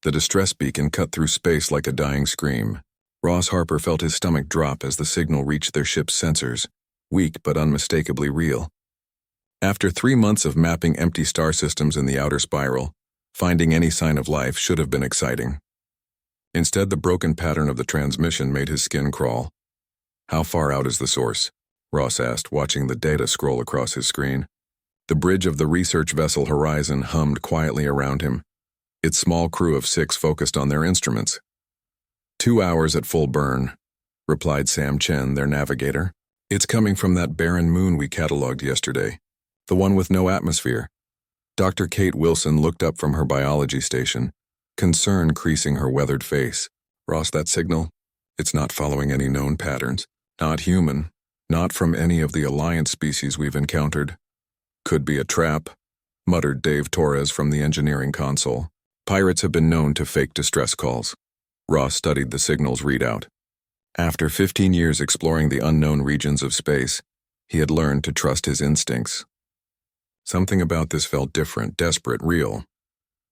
The distress beacon cut through space like a dying scream. Ross Harper felt his stomach drop as the signal reached their ship's sensors, weak but unmistakably real. After 3 months of mapping empty star systems in the outer spiral, finding any sign of life should have been exciting. Instead, the broken pattern of the transmission made his skin crawl. "How far out is the source?" Ross asked, watching the data scroll across his screen. The bridge of the research vessel Horizon hummed quietly around him. Its small crew of 6 focused on their instruments. 2 hours at full burn, replied Sam Chen, their navigator. "It's coming from that barren moon we catalogued yesterday, the one with no atmosphere." Dr. Kate Wilson looked up from her biology station, concern creasing her weathered face. "Ross, that signal? It's not following any known patterns. Not human. Not from any of the Alliance species we've encountered." "Could be a trap," muttered Dave Torres from the engineering console. "Pirates have been known to fake distress calls." Ross studied the signal's readout. After 15 years exploring the unknown regions of space, he had learned to trust his instincts. Something about this felt different, desperate, real.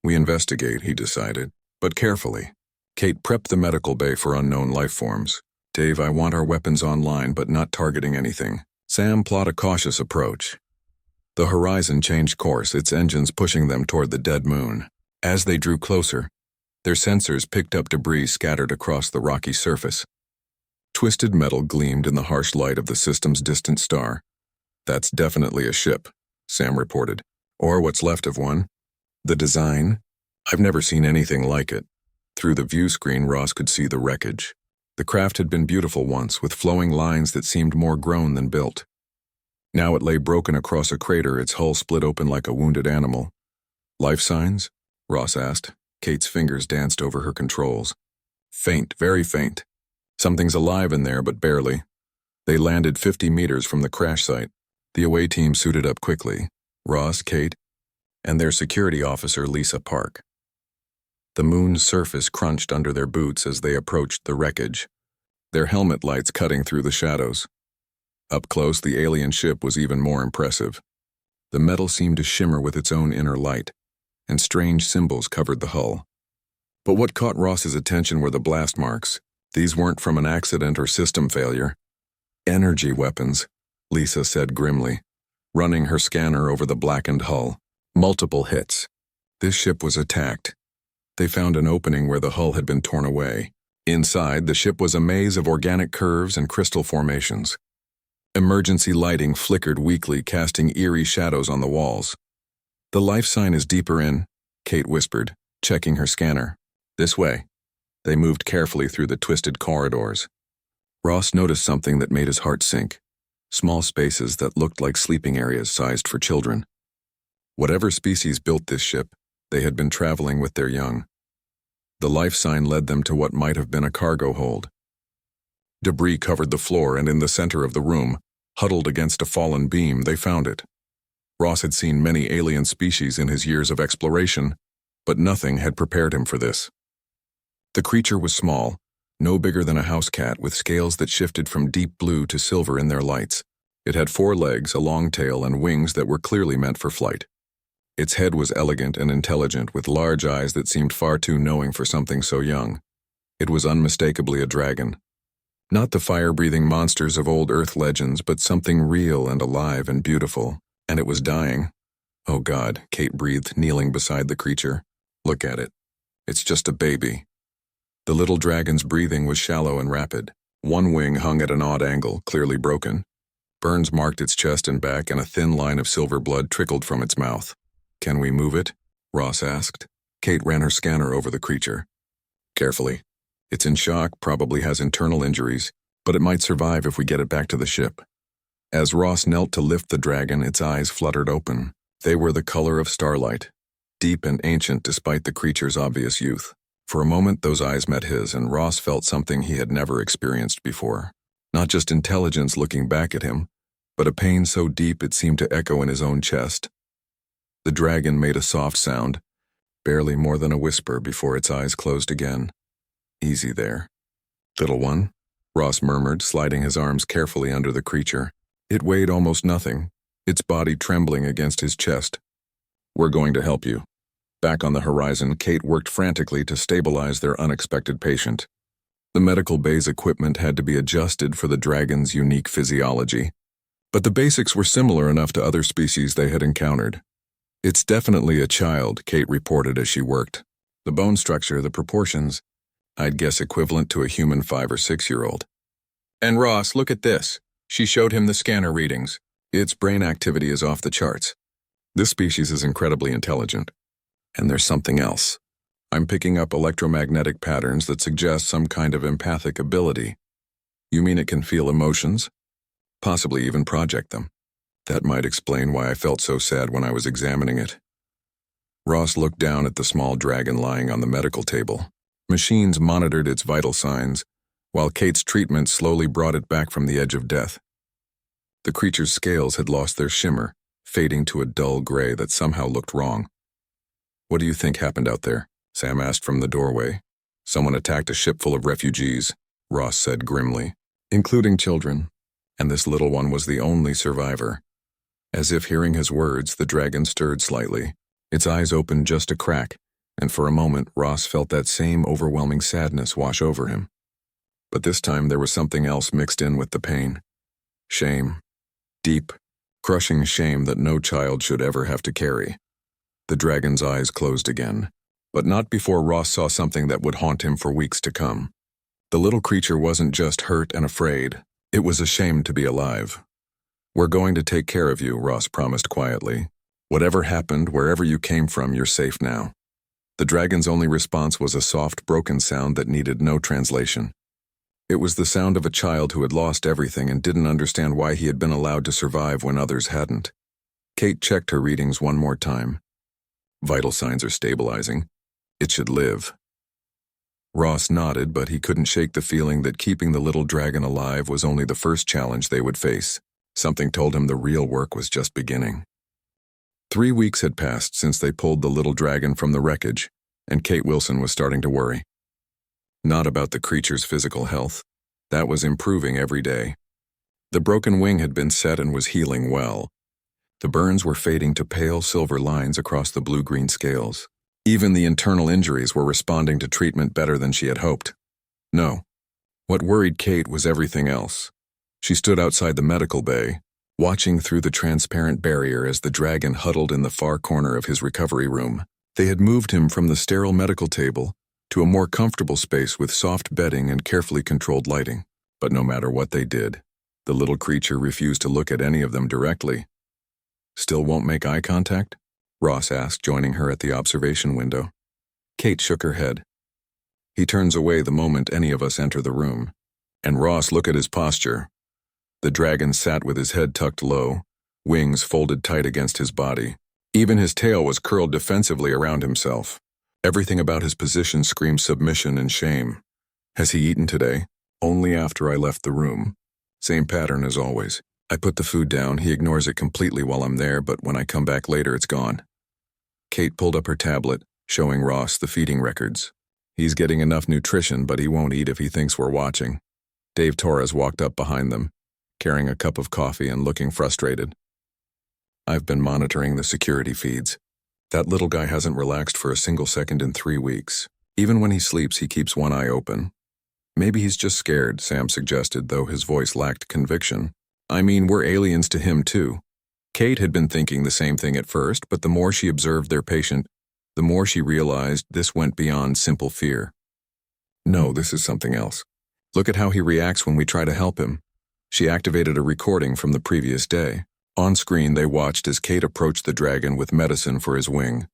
"We investigate," he decided, "but carefully." Kate prepped the medical bay for unknown life forms. "Dave, I want our weapons online but not targeting anything." Sam plotted a cautious approach. The Horizon changed course, its engines pushing them toward the dead moon. As they drew closer, their sensors picked up debris scattered across the rocky surface. Twisted metal gleamed in the harsh light of the system's distant star. "That's definitely a ship," Sam reported. "Or what's left of one. The design? I've never seen anything like it." Through the view screen, Ross could see the wreckage. The craft had been beautiful once, with flowing lines that seemed more grown than built. Now it lay broken across a crater, its hull split open like a wounded animal. "Life signs?" Ross asked. Kate's fingers danced over her controls. "Faint, very faint. Something's alive in there, but barely." They landed 50 meters from the crash site. The away team suited up quickly. Ross, Kate, and their security officer, Lisa Park. The moon's surface crunched under their boots as they approached the wreckage, their helmet lights cutting through the shadows. Up close, the alien ship was even more impressive. The metal seemed to shimmer with its own inner light, and strange symbols covered the hull. But what caught Ross's attention were the blast marks. These weren't from an accident or system failure. "Energy weapons," Lisa said grimly, running her scanner over the blackened hull. "Multiple hits. This ship was attacked." They found an opening where the hull had been torn away. Inside, the ship was a maze of organic curves and crystal formations. Emergency lighting flickered weakly, casting eerie shadows on the walls. "The life sign is deeper in," Kate whispered, checking her scanner. "This way." They moved carefully through the twisted corridors. Ross noticed something that made his heart sink. Small spaces that looked like sleeping areas sized for children. Whatever species built this ship, they had been traveling with their young. The life sign led them to what might have been a cargo hold. Debris covered the floor, and in the center of the room, huddled against a fallen beam, they found it. Ross had seen many alien species in his years of exploration, but nothing had prepared him for this. The creature was small, no bigger than a house cat, with scales that shifted from deep blue to silver in their lights. It had 4 legs, a long tail, and wings that were clearly meant for flight. Its head was elegant and intelligent, with large eyes that seemed far too knowing for something so young. It was unmistakably a dragon. Not the fire-breathing monsters of old Earth legends, but something real and alive and beautiful. And it was dying. "Oh God," Kate breathed, kneeling beside the creature. "Look at it. It's just a baby." The little dragon's breathing was shallow and rapid. One wing hung at an odd angle, clearly broken. Burns marked its chest and back, and a thin line of silver blood trickled from its mouth. "Can we move it?" Ross asked. Kate ran her scanner over the creature. "Carefully. It's in shock, probably has internal injuries, but it might survive if we get it back to the ship." As Ross knelt to lift the dragon, its eyes fluttered open. They were the color of starlight, deep and ancient despite the creature's obvious youth. For a moment, those eyes met his, and Ross felt something he had never experienced before. Not just intelligence looking back at him, but a pain so deep it seemed to echo in his own chest. The dragon made a soft sound, barely more than a whisper, before its eyes closed again. "Easy there, little one," Ross murmured, sliding his arms carefully under the creature. It weighed almost nothing, its body trembling against his chest. "We're going to help you." Back on the horizon, Kate worked frantically to stabilize their unexpected patient. The medical bay's equipment had to be adjusted for the dragon's unique physiology, but the basics were similar enough to other species they had encountered. "It's definitely a child," Kate reported as she worked. "The bone structure, the proportions, I'd guess equivalent to a human 5 or 6-year-old. And Ross, look at this." She showed him the scanner readings. "Its brain activity is off the charts. This species is incredibly intelligent. And there's something else. I'm picking up electromagnetic patterns that suggest some kind of empathic ability." "You mean it can feel emotions? Possibly even project them. That might explain why I felt so sad when I was examining it." Ross looked down at the small dragon lying on the medical table. Machines monitored its vital signs, while Kate's treatment slowly brought it back from the edge of death. The creature's scales had lost their shimmer, fading to a dull gray that somehow looked wrong. "What do you think happened out there?" Sam asked from the doorway. "Someone attacked a ship full of refugees," Ross said grimly, "including children, and this little one was the only survivor." As if hearing his words, the dragon stirred slightly. Its eyes opened just a crack, and for a moment Ross felt that same overwhelming sadness wash over him. But this time there was something else mixed in with the pain. Shame. Deep, crushing shame that no child should ever have to carry. The dragon's eyes closed again, but not before Ross saw something that would haunt him for weeks to come. The little creature wasn't just hurt and afraid, it was ashamed to be alive. "We're going to take care of you," Ross promised quietly. "Whatever happened, wherever you came from, you're safe now." The dragon's only response was a soft, broken sound that needed no translation. It was the sound of a child who had lost everything and didn't understand why he had been allowed to survive when others hadn't. Kate checked her readings one more time. "Vital signs are stabilizing. It should live." Ross nodded, but he couldn't shake the feeling that keeping the little dragon alive was only the first challenge they would face. Something told him the real work was just beginning. 3 weeks had passed since they pulled the little dragon from the wreckage, and Kate Wilson was starting to worry. Not about the creature's physical health. That was improving every day. The broken wing had been set and was healing well. The burns were fading to pale silver lines across the blue-green scales. Even the internal injuries were responding to treatment better than she had hoped. No. What worried Kate was everything else. She stood outside the medical bay, watching through the transparent barrier as the dragon huddled in the far corner of his recovery room. They had moved him from the sterile medical table to a more comfortable space with soft bedding and carefully controlled lighting. But no matter what they did, the little creature refused to look at any of them directly. "Still won't make eye contact?" Ross asked, joining her at the observation window. Kate shook her head. "He turns away the moment any of us enter the room. And Ross, look at his posture." The dragon sat with his head tucked low, wings folded tight against his body. Even his tail was curled defensively around himself. Everything about his position screamed submission and shame. "Has he eaten today?" "Only after I left the room. Same pattern as always. I put the food down, he ignores it completely while I'm there, but when I come back later it's gone." Kate pulled up her tablet, showing Ross the feeding records. "He's getting enough nutrition, but he won't eat if he thinks we're watching." Dave Torres walked up behind them, carrying a cup of coffee and looking frustrated. "I've been monitoring the security feeds. That little guy hasn't relaxed for a single second in 3 weeks. Even when he sleeps, he keeps one eye open." "Maybe he's just scared," Sam suggested, though his voice lacked conviction. "I mean, we're aliens to him too." Kate had been thinking the same thing at first, but the more she observed their patient, the more she realized this went beyond simple fear. "No, this is something else. Look at how he reacts when we try to help him." She activated a recording from the previous day. On screen, they watched as Kate approached the dragon with medicine for his wing.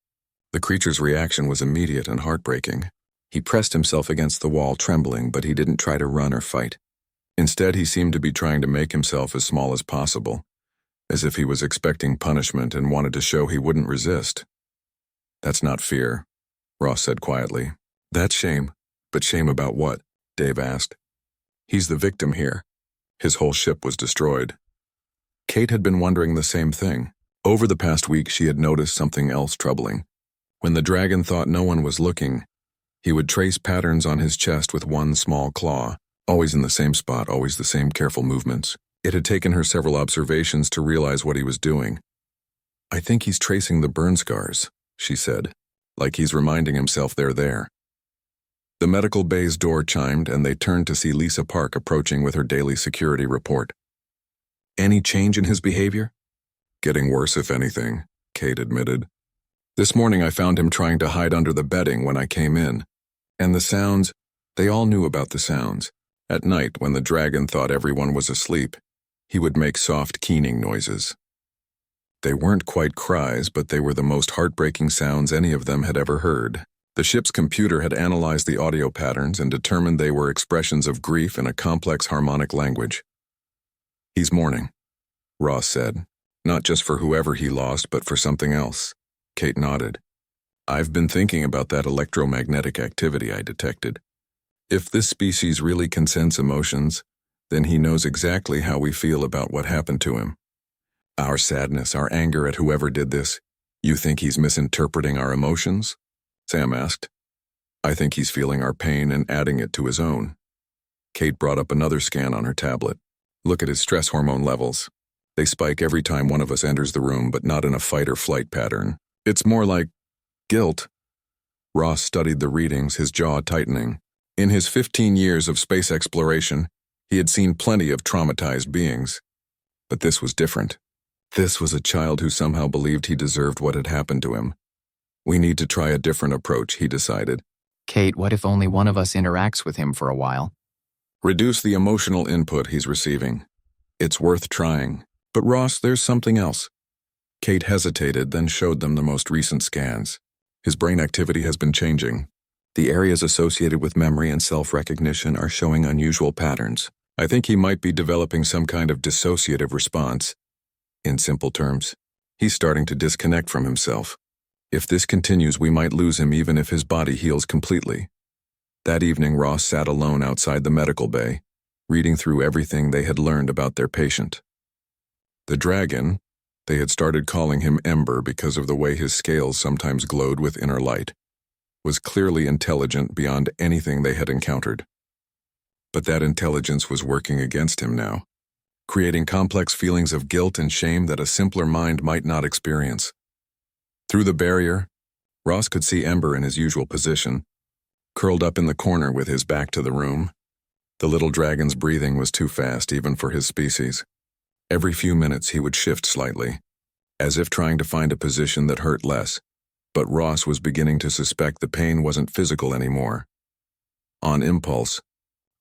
The creature's reaction was immediate and heartbreaking. He pressed himself against the wall, trembling, but he didn't try to run or fight. Instead, he seemed to be trying to make himself as small as possible, as if he was expecting punishment and wanted to show he wouldn't resist. "That's not fear," Ross said quietly. "That's shame." "But shame about what?" Dave asked. "He's the victim here. His whole ship was destroyed." Kate had been wondering the same thing. Over the past week, she had noticed something else troubling. When the dragon thought no one was looking, he would trace patterns on his chest with one small claw, always in the same spot, always the same careful movements. It had taken her several observations to realize what he was doing. "I think he's tracing the burn scars," she said. like he's reminding himself they're there. The medical bay's door chimed and they turned to see Lisa Park approaching with her daily security report. Any change in his behavior? Getting worse, if anything, Kate admitted. This morning I found him trying to hide under the bedding when I came in. And the sounds, they all knew about the sounds. At night, when the dragon thought everyone was asleep, he would make soft keening noises. They weren't quite cries, but they were the most heartbreaking sounds any of them had ever heard. The ship's computer had analyzed the audio patterns and determined they were expressions of grief in a complex harmonic language. He's mourning, Ross said. Not just for whoever he lost, but for something else. Kate nodded. I've been thinking about that electromagnetic activity I detected. If this species really can sense emotions, then he knows exactly how we feel about what happened to him. Our sadness, our anger at whoever did this. You think he's misinterpreting our emotions? Sam asked. I think he's feeling our pain and adding it to his own. Kate brought up another scan on her tablet. Look at his stress hormone levels. They spike every time one of us enters the room, but not in a fight or flight pattern. It's more like guilt. Ross studied the readings, his jaw tightening. In his 15 years of space exploration, he had seen plenty of traumatized beings. But this was different. This was a child who somehow believed he deserved what had happened to him. We need to try a different approach, he decided. Kate, what if only one of us interacts with him for a while? Reduce the emotional input he's receiving. It's worth trying. But Ross, there's something else. Kate hesitated, then showed them the most recent scans. His brain activity has been changing. The areas associated with memory and self-recognition are showing unusual patterns. I think he might be developing some kind of dissociative response. In simple terms, he's starting to disconnect from himself. If this continues, we might lose him even if his body heals completely. That evening, Ross sat alone outside the medical bay, reading through everything they had learned about their patient. The dragon, they had started calling him Ember because of the way his scales sometimes glowed with inner light, was clearly intelligent beyond anything they had encountered. But that intelligence was working against him now, creating complex feelings of guilt and shame that a simpler mind might not experience. Through the barrier, Ross could see Ember in his usual position, curled up in the corner with his back to the room. The little dragon's breathing was too fast even for his species. Every few minutes he would shift slightly, as if trying to find a position that hurt less, but Ross was beginning to suspect the pain wasn't physical anymore. On impulse,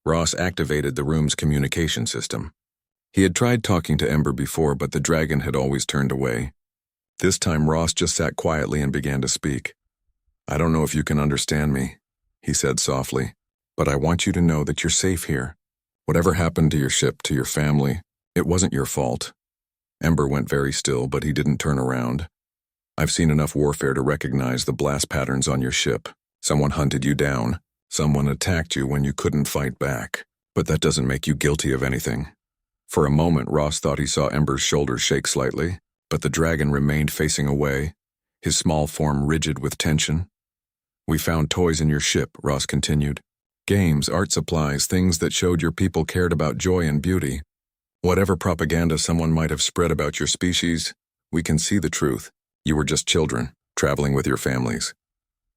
Ross activated the room's communication system. He had tried talking to Ember before, but the dragon had always turned away. This time Ross just sat quietly and began to speak. I don't know if you can understand me, he said softly, but I want you to know that you're safe here. Whatever happened to your ship, to your family, it wasn't your fault. Ember went very still, but he didn't turn around. I've seen enough warfare to recognize the blast patterns on your ship. Someone hunted you down. Someone attacked you when you couldn't fight back. But that doesn't make you guilty of anything. For a moment, Ross thought he saw Ember's shoulders shake slightly, but the dragon remained facing away, his small form rigid with tension. We found toys in your ship, Ross continued. Games, art supplies, things that showed your people cared about joy and beauty. Whatever propaganda someone might have spread about your species, we can see the truth. You were just children, traveling with your families.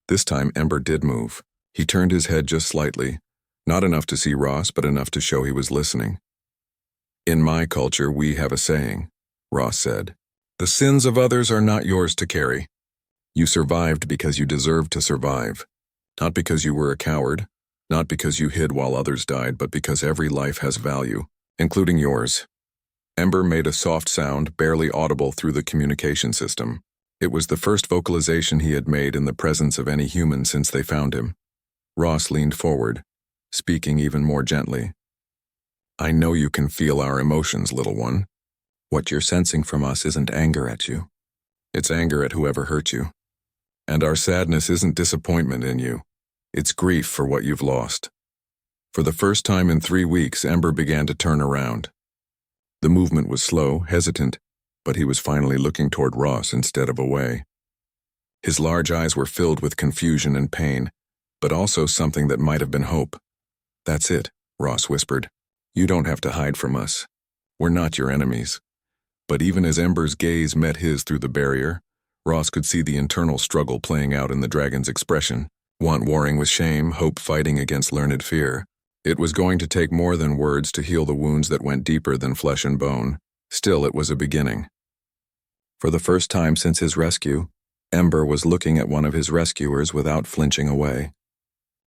This time, Ember did move. He turned his head just slightly, not enough to see Ross, but enough to show he was listening. In my culture, we have a saying, Ross said. The sins of others are not yours to carry. You survived because you deserved to survive. Not because you were a coward, not because you hid while others died, but because every life has value, including yours. Ember made a soft sound, barely audible through the communication system. It was the first vocalization he had made in the presence of any human since they found him. Ross leaned forward, speaking even more gently. I know you can feel our emotions, little one. What you're sensing from us isn't anger at you. It's anger at whoever hurt you. And our sadness isn't disappointment in you. It's grief for what you've lost. For the first time in 3 weeks, Ember began to turn around. The movement was slow, hesitant, but he was finally looking toward Ross instead of away. His large eyes were filled with confusion and pain, but also something that might have been hope. That's it, Ross whispered. You don't have to hide from us. We're not your enemies. But even as Ember's gaze met his through the barrier, Ross could see the internal struggle playing out in the dragon's expression. Want warring with shame, hope fighting against learned fear. It was going to take more than words to heal the wounds that went deeper than flesh and bone. Still, it was a beginning. For the first time since his rescue, Ember was looking at one of his rescuers without flinching away.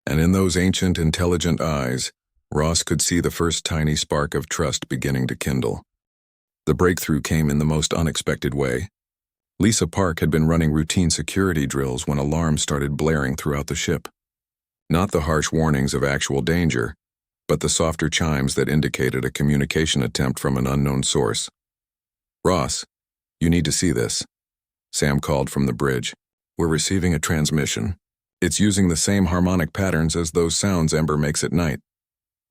And in those ancient, intelligent eyes, Ross could see the first tiny spark of trust beginning to kindle. The breakthrough came in the most unexpected way. Lisa Park had been running routine security drills when alarms started blaring throughout the ship. Not the harsh warnings of actual danger, but the softer chimes that indicated a communication attempt from an unknown source. "Ross, you need to see this," Sam called from the bridge. "We're receiving a transmission. It's using the same harmonic patterns as those sounds Ember makes at night."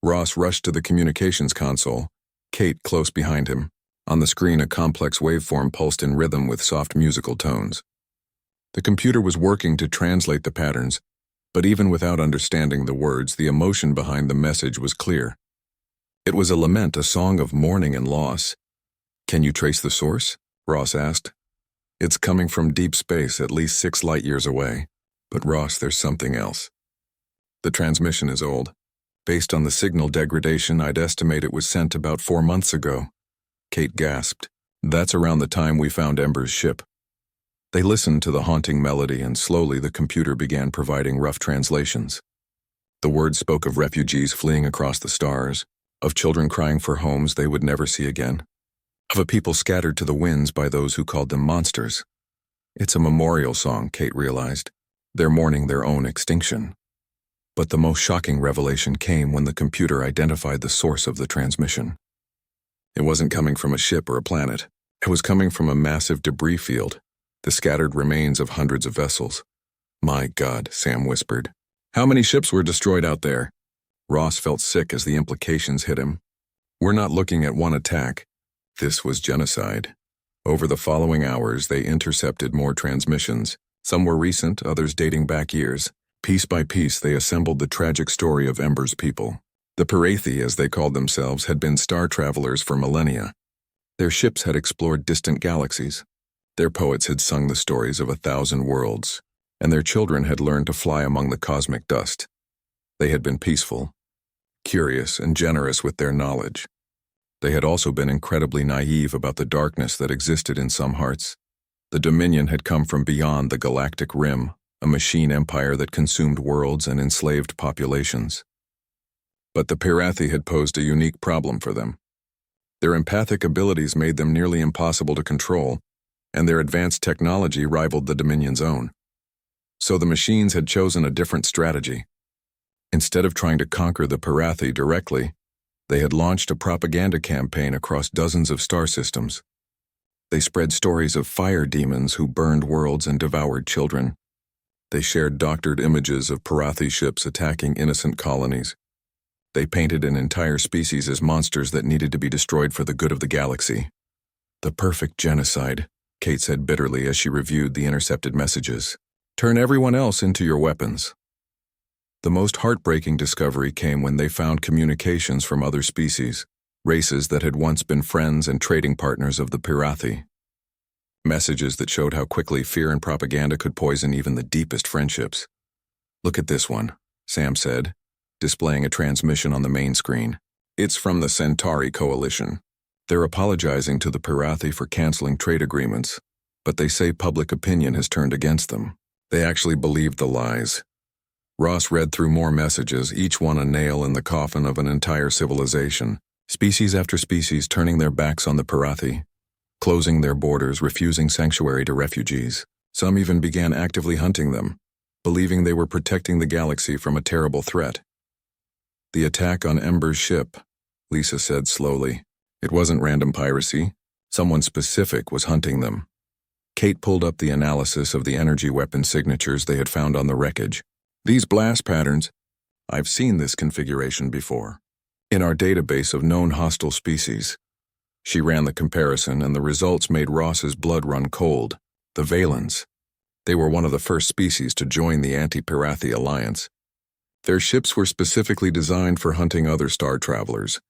Ross rushed to the communications console, Kate close behind him. On the screen, a complex waveform pulsed in rhythm with soft musical tones. The computer was working to translate the patterns, but even without understanding the words, the emotion behind the message was clear. It was a lament, a song of mourning and loss. "Can you trace the source?" Ross asked. "It's coming from deep space, at least 6 light years away. But Ross, there's something else. The transmission is old. Based on the signal degradation, I'd estimate it was sent about 4 months ago." Kate gasped. "That's around the time we found Ember's ship." They listened to the haunting melody, and slowly the computer began providing rough translations. The words spoke of refugees fleeing across the stars, of children crying for homes they would never see again, of a people scattered to the winds by those who called them monsters. It's a memorial song, Kate realized. They're mourning their own extinction. But the most shocking revelation came when the computer identified the source of the transmission. It wasn't coming from a ship or a planet. It was coming from a massive debris field, the scattered remains of hundreds of vessels. "My God," Sam whispered. "How many ships were destroyed out there?" Ross felt sick as the implications hit him. "We're not looking at one attack. This was genocide." Over the following hours, they intercepted more transmissions. Some were recent, others dating back years. Piece by piece, they assembled the tragic story of Ember's people. The Pirathi, as they called themselves, had been star travelers for millennia. Their ships had explored distant galaxies. Their poets had sung the stories of 1,000 worlds, and their children had learned to fly among the cosmic dust. They had been peaceful, curious, and generous with their knowledge. They had also been incredibly naive about the darkness that existed in some hearts. The Dominion had come from beyond the galactic rim, a machine empire that consumed worlds and enslaved populations. But the Pirathi had posed a unique problem for them. Their empathic abilities made them nearly impossible to control, and their advanced technology rivaled the Dominion's own. So the machines had chosen a different strategy. Instead of trying to conquer the Pirathi directly, they had launched a propaganda campaign across dozens of star systems. They spread stories of fire demons who burned worlds and devoured children. They shared doctored images of Pirathi ships attacking innocent colonies. They painted an entire species as monsters that needed to be destroyed for the good of the galaxy. "The perfect genocide," Kate said bitterly as she reviewed the intercepted messages. "Turn everyone else into your weapons." The most heartbreaking discovery came when they found communications from other species, races that had once been friends and trading partners of the Pirathi. Messages that showed how quickly fear and propaganda could poison even the deepest friendships. "Look at this one," Sam said, displaying a transmission on the main screen. "It's from the Centauri Coalition. They're apologizing to the Pirathi for canceling trade agreements, but they say public opinion has turned against them. They actually believed the lies." Ross read through more messages, each one a nail in the coffin of an entire civilization. Species after species turning their backs on the Pirathi, closing their borders, refusing sanctuary to refugees. Some even began actively hunting them, believing they were protecting the galaxy from a terrible threat. "The attack on Ember's ship," Lisa said slowly. "It wasn't random piracy. Someone specific was hunting them." Kate pulled up the analysis of the energy weapon signatures they had found on the wreckage. "These blast patterns, I've seen this configuration before. In our database of known hostile species." She ran the comparison, and the results made Ross's blood run cold. The Valens. They were one of the first species to join the anti-Pirathi alliance. Their ships were specifically designed for hunting other star travelers,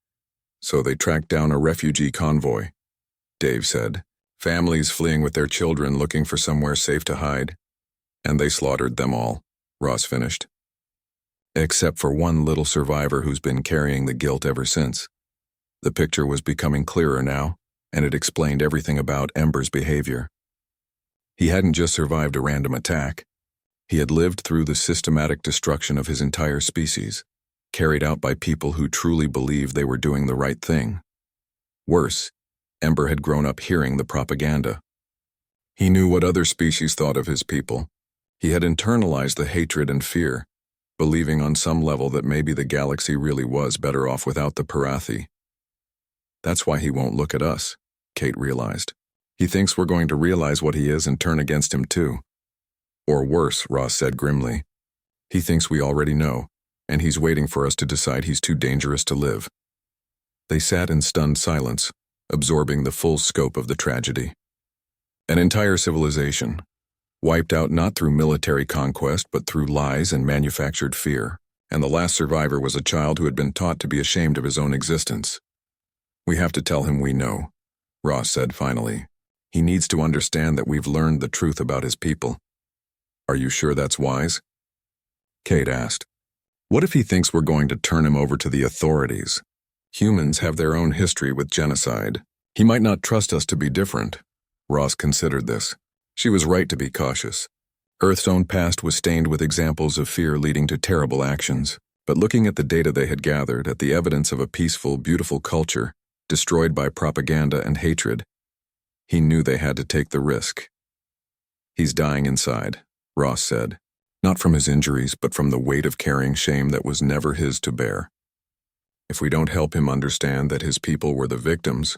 so they tracked down a refugee convoy, Dave said. Families fleeing with their children looking for somewhere safe to hide. And they slaughtered them all, Ross finished. Except for one little survivor who's been carrying the guilt ever since. The picture was becoming clearer now, and it explained everything about Ember's behavior. He hadn't just survived a random attack. He had lived through the systematic destruction of his entire species, carried out by people who truly believed they were doing the right thing. Worse, Ember had grown up hearing the propaganda. He knew what other species thought of his people. He had internalized the hatred and fear, believing on some level that maybe the galaxy really was better off without the Parathi. That's why he won't look at us, Kate realized. He thinks we're going to realize what he is and turn against him too. Or worse, Ross said grimly. He thinks we already know, and he's waiting for us to decide he's too dangerous to live. They sat in stunned silence, absorbing the full scope of the tragedy. An entire civilization, wiped out not through military conquest but through lies and manufactured fear, and the last survivor was a child who had been taught to be ashamed of his own existence. We have to tell him we know, Ross said finally. He needs to understand that we've learned the truth about his people. Are you sure that's wise? Kate asked. What if he thinks we're going to turn him over to the authorities? Humans have their own history with genocide. He might not trust us to be different. Ross considered this. She was right to be cautious. Earth's own past was stained with examples of fear leading to terrible actions. But looking at the data they had gathered, at the evidence of a peaceful, beautiful culture, destroyed by propaganda and hatred, he knew they had to take the risk. He's dying inside, Ross said. Not from his injuries, but from the weight of carrying shame that was never his to bear. If we don't help him understand that his people were the victims,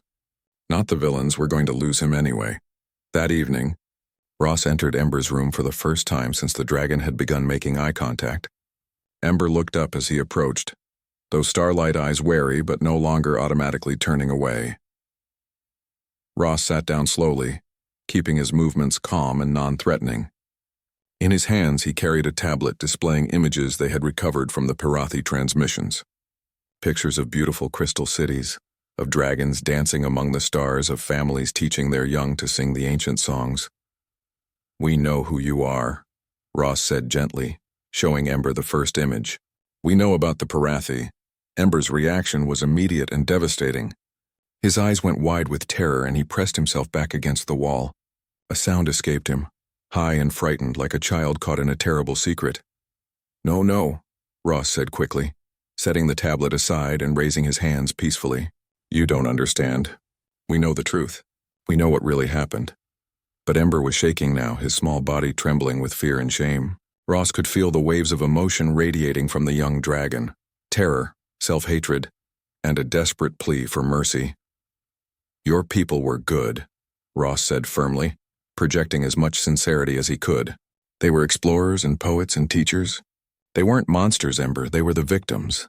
not the villains, we're going to lose him anyway. That evening, Ross entered Ember's room for the first time since the dragon had begun making eye contact. Ember looked up as he approached, those starlight eyes wary but no longer automatically turning away. Ross sat down slowly, keeping his movements calm and non-threatening. In his hands, he carried a tablet displaying images they had recovered from the Parathi transmissions. Pictures of beautiful crystal cities, of dragons dancing among the stars, of families teaching their young to sing the ancient songs. We know who you are, Ross said gently, showing Ember the first image. We know about the Parathi. Ember's reaction was immediate and devastating. His eyes went wide with terror and he pressed himself back against the wall. A sound escaped him, high and frightened like a child caught in a terrible secret. No, Ross said quickly, setting the tablet aside and raising his hands peacefully. You don't understand. We know the truth. We know what really happened. But Ember was shaking now, his small body trembling with fear and shame. Ross could feel the waves of emotion radiating from the young dragon. Terror, self-hatred, and a desperate plea for mercy. Your people were good, Ross said firmly, projecting as much sincerity as he could. They were explorers and poets and teachers. They weren't monsters, Ember, they were the victims.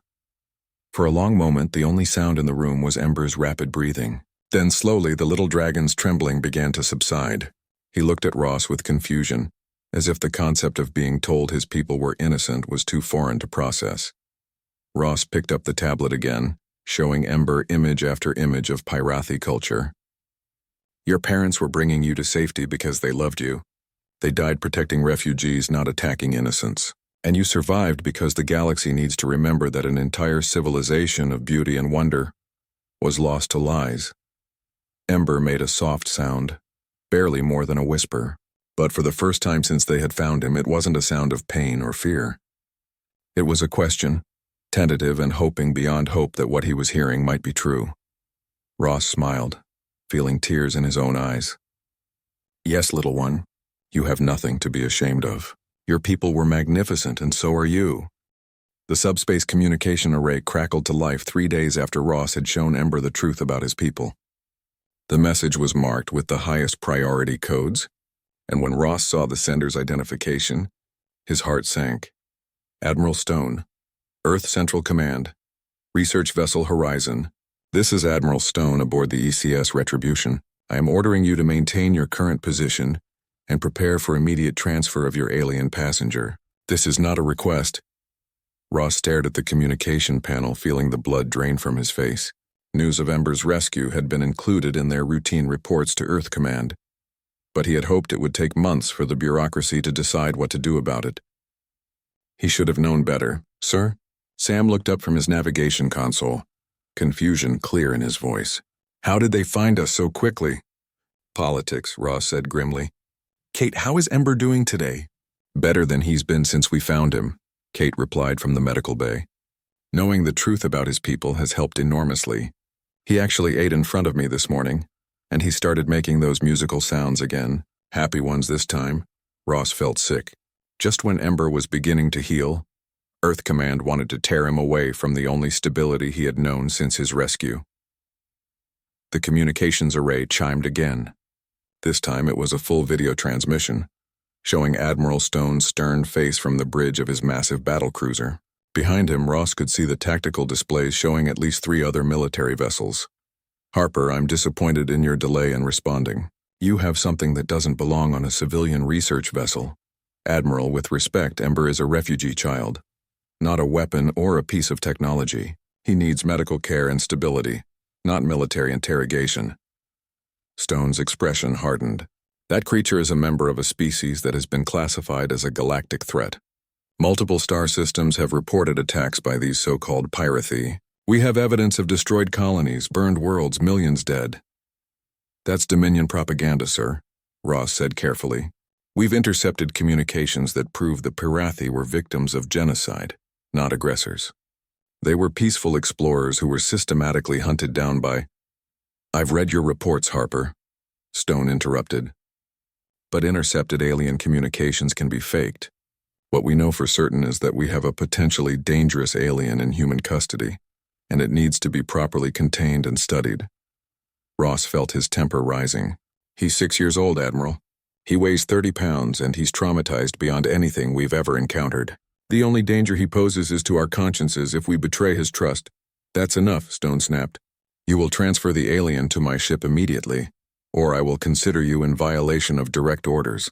For a long moment, the only sound in the room was Ember's rapid breathing. Then slowly, the little dragon's trembling began to subside. He looked at Ross with confusion, as if the concept of being told his people were innocent was too foreign to process. Ross picked up the tablet again, showing Ember image after image of Parathi culture. Your parents were bringing you to safety because they loved you. They died protecting refugees, not attacking innocents. And you survived because the galaxy needs to remember that an entire civilization of beauty and wonder was lost to lies. Ember made a soft sound, barely more than a whisper. But for the first time since they had found him, it wasn't a sound of pain or fear. It was a question, tentative and hoping beyond hope that what he was hearing might be true. Ross smiled, feeling tears in his own eyes. Yes, little one, you have nothing to be ashamed of. Your people were magnificent, and so are you. The subspace communication array crackled to life 3 days after Ross had shown Ember the truth about his people. The message was marked with the highest priority codes, and when Ross saw the sender's identification, his heart sank. Admiral Stone, Earth Central Command, Research Vessel Horizon. This is Admiral Stone aboard the ECS Retribution. I am ordering you to maintain your current position and prepare for immediate transfer of your alien passenger. This is not a request. Ross stared at the communication panel, feeling the blood drain from his face. News of Ember's rescue had been included in their routine reports to Earth Command, but he had hoped it would take months for the bureaucracy to decide what to do about it. He should have known better. Sir? Sam looked up from his navigation console, confusion clear in his voice. How did they find us so quickly? Politics, Ross said grimly. Kate, how is Ember doing today? Better than he's been since we found him, Kate replied from the medical bay. Knowing the truth about his people has helped enormously. He actually ate in front of me this morning, and he started making those musical sounds again, happy ones this time. Ross felt sick. Just when Ember was beginning to heal, Earth Command wanted to tear him away from the only stability he had known since his rescue. The communications array chimed again. This time it was a full video transmission, showing Admiral Stone's stern face from the bridge of his massive battlecruiser. Behind him, Ross could see the tactical displays showing at least 3 other military vessels. Harper, I'm disappointed in your delay in responding. You have something that doesn't belong on a civilian research vessel. Admiral, with respect, Ember is a refugee child. Not a weapon or a piece of technology. He needs medical care and stability, not military interrogation. Stone's expression hardened. That creature is a member of a species that has been classified as a galactic threat. Multiple star systems have reported attacks by these so-called piracy. We have evidence of destroyed colonies, burned worlds, millions dead. That's Dominion propaganda, sir, Ross said carefully. We've intercepted communications that prove the Pirathi were victims of genocide, not aggressors. They were peaceful explorers who were systematically hunted down by... I've read your reports, Harper, Stone interrupted. But intercepted alien communications can be faked. What we know for certain is that we have a potentially dangerous alien in human custody, and it needs to be properly contained and studied. Ross felt his temper rising. He's 6 years old, Admiral. He weighs 30 pounds, and he's traumatized beyond anything we've ever encountered. The only danger he poses is to our consciences if we betray his trust. That's enough, Stone snapped. You will transfer the alien to my ship immediately, or I will consider you in violation of direct orders.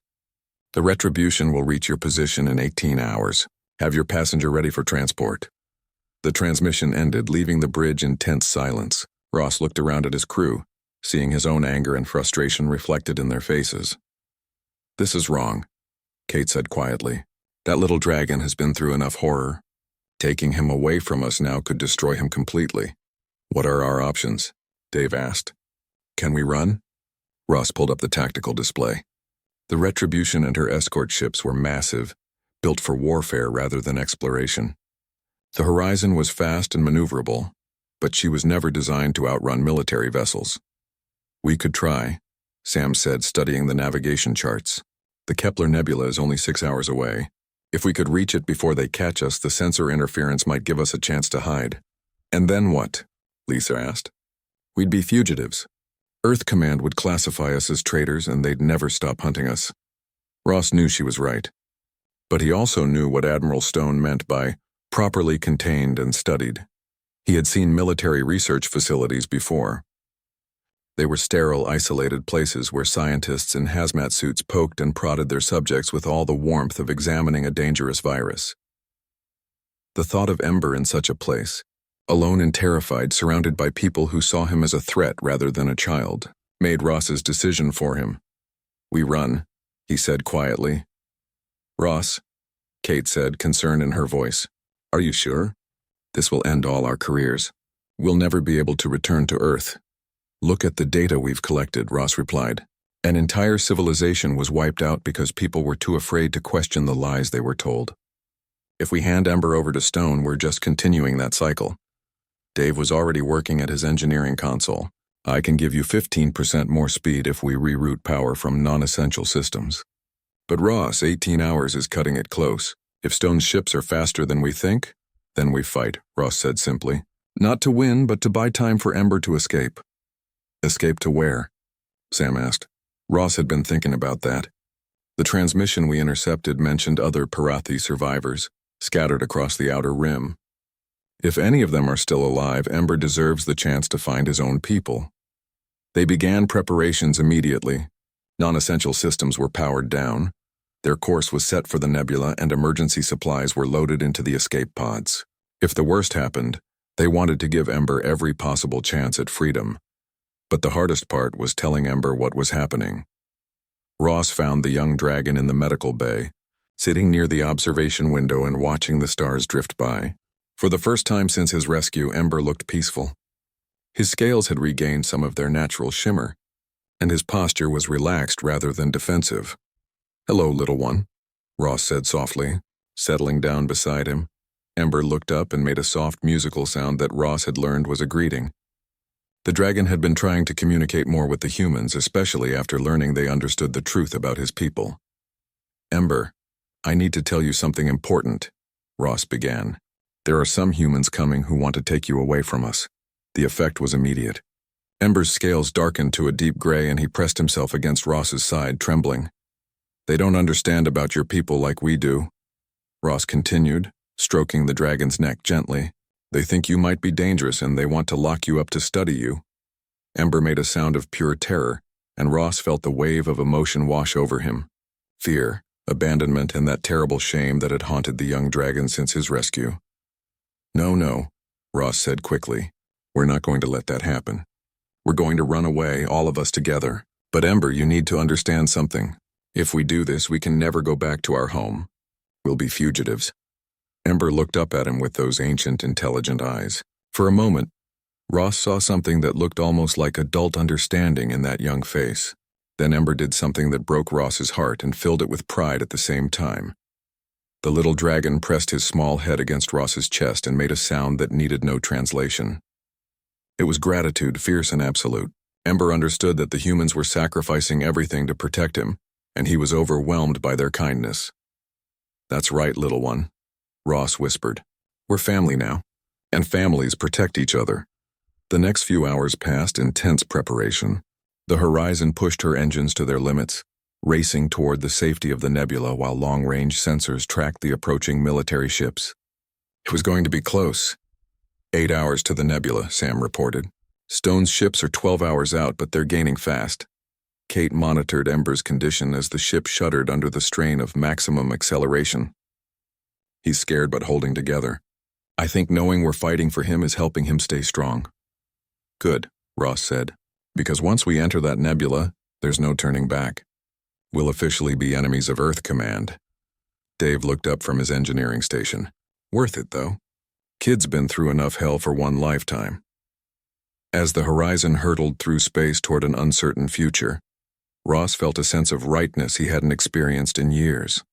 The retribution will reach your position in 18 hours. Have your passenger ready for transport. The transmission ended, leaving the bridge in tense silence. Ross looked around at his crew, seeing his own anger and frustration reflected in their faces. This is wrong, Kate said quietly. That little dragon has been through enough horror. Taking him away from us now could destroy him completely. What are our options? Dave asked. Can we run? Ross pulled up the tactical display. The Retribution and her escort ships were massive, built for warfare rather than exploration. The Horizon was fast and maneuverable, but she was never designed to outrun military vessels. We could try, Sam said, studying the navigation charts. The Kepler Nebula is only 6 hours away. If we could reach it before they catch us, the sensor interference might give us a chance to hide. And then what? Lisa asked. We'd be fugitives. Earth Command would classify us as traitors and they'd never stop hunting us. Ross knew she was right. But he also knew what Admiral Stone meant by properly contained and studied. He had seen military research facilities before. They were sterile, isolated places where scientists in hazmat suits poked and prodded their subjects with all the warmth of examining a dangerous virus. The thought of Ember in such a place, alone and terrified, surrounded by people who saw him as a threat rather than a child, made Ross's decision for him. We run, he said quietly. Ross, Kate said, concern in her voice. Are you sure? This will end all our careers. We'll never be able to return to Earth. Look at the data we've collected, Ross replied. An entire civilization was wiped out because people were too afraid to question the lies they were told. If we hand Ember over to Stone, we're just continuing that cycle. Dave was already working at his engineering console. I can give you 15% more speed if we reroute power from non-essential systems. But Ross, 18 hours is cutting it close. If Stone's ships are faster than we think, then we fight, Ross said simply. Not to win, but to buy time for Ember to escape. Escape to where? Sam asked. Ross had been thinking about that. The transmission we intercepted mentioned other Pirathi survivors, scattered across the outer rim. If any of them are still alive, Ember deserves the chance to find his own people. They began preparations immediately. Non-essential systems were powered down. Their course was set for the nebula and emergency supplies were loaded into the escape pods. If the worst happened, They wanted to give Ember every possible chance at freedom, but the hardest part was telling Ember what was happening. Ross found the young dragon in the medical bay, sitting near the observation window and watching the stars drift by. For the first time since his rescue, Ember looked peaceful. His scales had regained some of their natural shimmer, and his posture was relaxed rather than defensive. "Hello, little one," Ross said softly, settling down beside him. Ember looked up and made a soft musical sound that Ross had learned was a greeting. The dragon had been trying to communicate more with the humans, especially after learning they understood the truth about his people. "Ember, I need to tell you something important," Ross began. "There are some humans coming who want to take you away from us." The effect was immediate. Ember's scales darkened to a deep gray and he pressed himself against Ross's side, trembling. "They don't understand about your people like we do," Ross continued, stroking the dragon's neck gently. "They think you might be dangerous and they want to lock you up to study you." Ember made a sound of pure terror, and Ross felt the wave of emotion wash over him. Fear, abandonment, and that terrible shame that had haunted the young dragon since his rescue. No, Ross said quickly. "We're not going to let that happen. We're going to run away, all of us together. But Ember, you need to understand something. If we do this, we can never go back to our home. We'll be fugitives." Ember looked up at him with those ancient, intelligent eyes. For a moment, Ross saw something that looked almost like adult understanding in that young face. Then Ember did something that broke Ross's heart and filled it with pride at the same time. The little dragon pressed his small head against Ross's chest and made a sound that needed no translation. It was gratitude, fierce and absolute. Ember understood that the humans were sacrificing everything to protect him, and he was overwhelmed by their kindness. "That's right, little one," Ross whispered. "We're family now, and families protect each other." The next few hours passed in tense preparation. The Horizon pushed her engines to their limits, racing toward the safety of the nebula while long-range sensors tracked the approaching military ships. It was going to be close. 8 hours to the nebula, Sam reported. "Stone's ships are 12 hours out, but they're gaining fast." Kate monitored Ember's condition as the ship shuddered under the strain of maximum acceleration. "He's scared but holding together. I think knowing we're fighting for him is helping him stay strong." "Good," Ross said, "because once we enter that nebula, there's no turning back. We'll officially be enemies of Earth Command." Dave looked up from his engineering station. "Worth it, though. Kid's been through enough hell for one lifetime." As the Horizon hurtled through space toward an uncertain future, Ross felt a sense of rightness he hadn't experienced in years.